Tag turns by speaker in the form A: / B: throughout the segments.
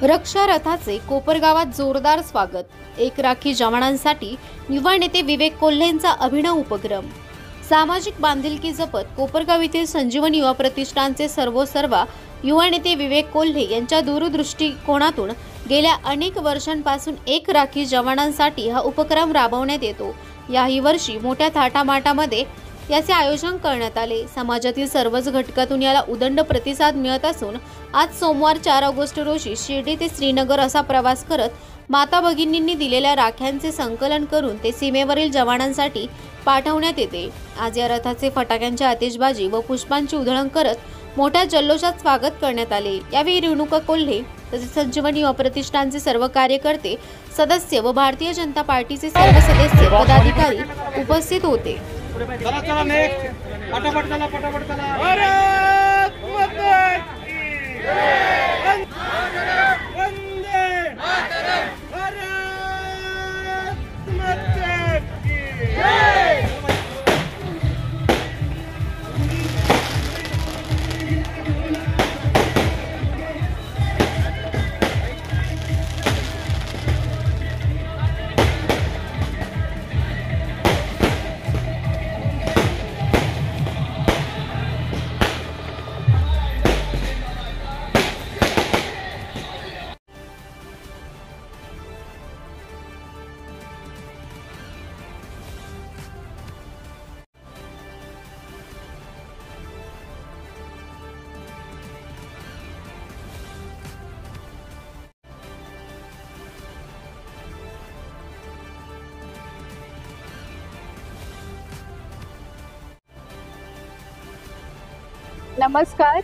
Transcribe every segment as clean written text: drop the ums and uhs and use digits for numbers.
A: रक्षा रथाचे कोपरगावात जोरदार स्वागत। एक राखी जवानांसाठी युवा नेते विवेक कोल्हेंचा अभिनव उपक्रम। सामाजिक बांधिलकी जपत कोपरगाव येथील संजीवन युवा प्रतिष्ठानचे सर्वोसर्वा युवा नेते विवेक कोल्हे यांच्या दूरदृष्टिकोनातून गेल्या अनेक वर्षांपासून एक राखी जवानांसाठी हा उपक्रम राबवण्यात येतो। याही वर्षी मोठ्या थाटामाटामध्ये याचे आयोजन करण्यात आले। समाजातील सर्वच घटकातून याला उदंड प्रतिसाद मिळत असून आज सोमवार 4 ऑगस्ट रोजी शिर्डी ते श्रीनगर असा प्रवास करत माता भगिनींनी दिलेल्या राख्यांचे संकलन करून ते सीमेवरील जवानांसाठी पाठवण्यात येते। आज या रथाचे फटाक्यांच्या आतिषबाजी व पुष्पांची उधळण करत मोठ्या जल्लोषात स्वागत करण्यात आले। यावेळी रेणुका कोल्हे तसेच संजीवन युवा प्रतिष्ठानचे सर्व कार्यकर्ते, सदस्य व भारतीय जनता पार्टीचे सर्व सदस्य पदाधिकारी उपस्थित होते।
B: चला चला नेक्स्ट पटापट चला भारत माता की जय। वंदे मातरम। भारत माता की जय।
C: नमस्कार।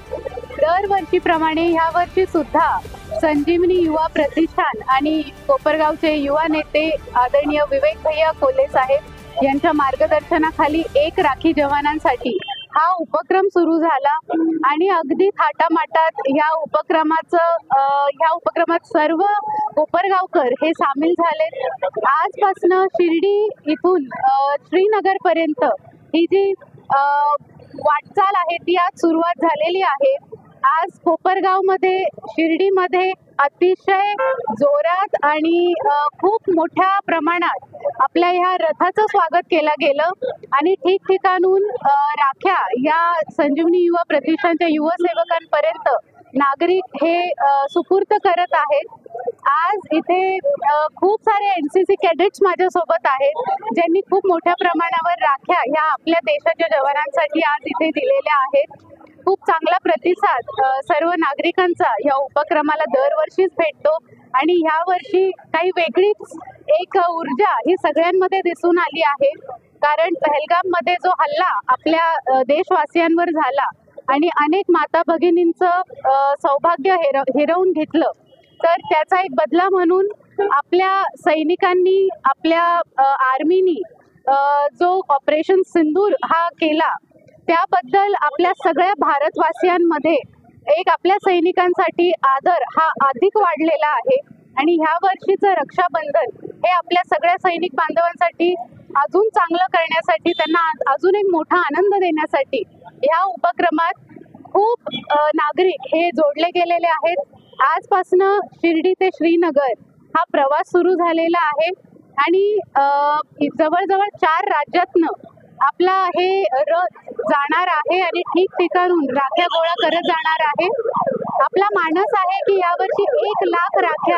C: दरवर्षीप्रमाणे ह्या वर्षी सुद्धा संजीवनी युवा प्रतिष्ठान आणि कोपरगावचे युवा नेते आदरणीय विवेक भैया कोल्हे साहेब यांच्या मार्गदर्शनाखाली एक राखी जवानांसाठी हा उपक्रम सुरू झाला आणि अगदी थाटामाटात ह्या उपक्रमात सर्व कोपरगावकर हे सामील झाले। आजपासून शिर्डी इथून श्रीनगर पर्यंत ही जी वाटचाल आहे ती आज सुरुवात झालेली आहे। आज कोपरगावमध्ये शिर्डीमध्ये अतिशय जोरात आणि खूप मोठ्या प्रमाणात आपल्या ह्या रथाचं स्वागत केलं गेलं आणि ठिकठिकाणून राख्या या संजीवनी युवा प्रतिष्ठानच्या युवसेवकांपर्यंत नागरिक हे सुपूर्द करत आहेत। आज इथे खूप सारे एनसीसी कॅडेट्स माझ्यासोबत आहेत ज्यांनी खूप मोठ्या प्रमाणावर राख्या ह्या आपल्या देशाच्या जवानांसाठी आज इथे दिलेल्या आहेत। खूप चांगला प्रतिसाद सर्व नागरिकांचा या उपक्रमाला दरवर्षीच भेटतो आणि ह्या वर्षी काही वेगळीच एक ऊर्जा ही सगळ्यांमध्ये दिसून आली आहे। कारण पहलगाममध्ये जो हल्ला आपल्या देशवासियांवर झाला आणि अनेक माता भगिनींचं सौभाग्य हिरावून घेतलं, तर त्याचा एक बदला म्हणून आपल्या सैनिकांनी, आपल्या आर्मीनी जो ऑपरेशन सिंदूर हा केला त्याबद्दल आपल्या सगळ्या भारतवासियांमध्ये एक आपल्या सैनिकांसाठी आदर हा अधिक वाढलेला आहे। आणि ह्या वर्षीचं रक्षाबंधन हे आपल्या सगळ्या सैनिक बांधवांसाठी अजून चांगलं करण्यासाठी, त्यांना अजून एक मोठा आनंद देण्यासाठी ह्या उपक्रमात खूप नागरिक हे जोडले गेलेले आहेत। आजपासून शिर्डी ते श्रीनगर हा प्रवास सुरू झालेला आहे आणि जवळजवळ 4 राज्यातनं आपला हे रथ जाणार आहे आणि ठिकठिकाणून राख्या गोळा करत जाणार आहे। आपला मानस आहे की यावर्षी 1 लाख राख्या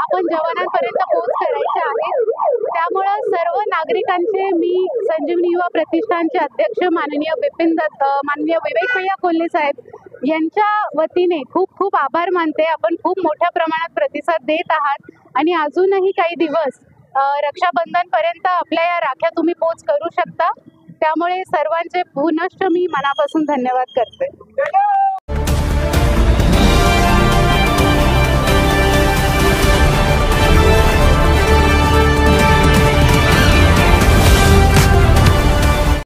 C: आपण जवानांपर्यंत पोहोच करायच्या आहेत। त्यामुळे सर्व नागरिकांचे मी संजीवनी युवा प्रतिष्ठानचे अध्यक्ष माननीय विवेक भैया कोल्हे साहेब यांच्या वतीने खूप खूप आभार मानते। आपण खूप मोठ्या प्रमाणात प्रतिसाद देत आहात आणि अजूनही काही दिवस रक्षाबंधन पर्यंत आपल्या या राख्या तुम्ही पोच करू शकता। त्यामुळे सर्वांचे पुनश्च मी मनापासून धन्यवाद करते।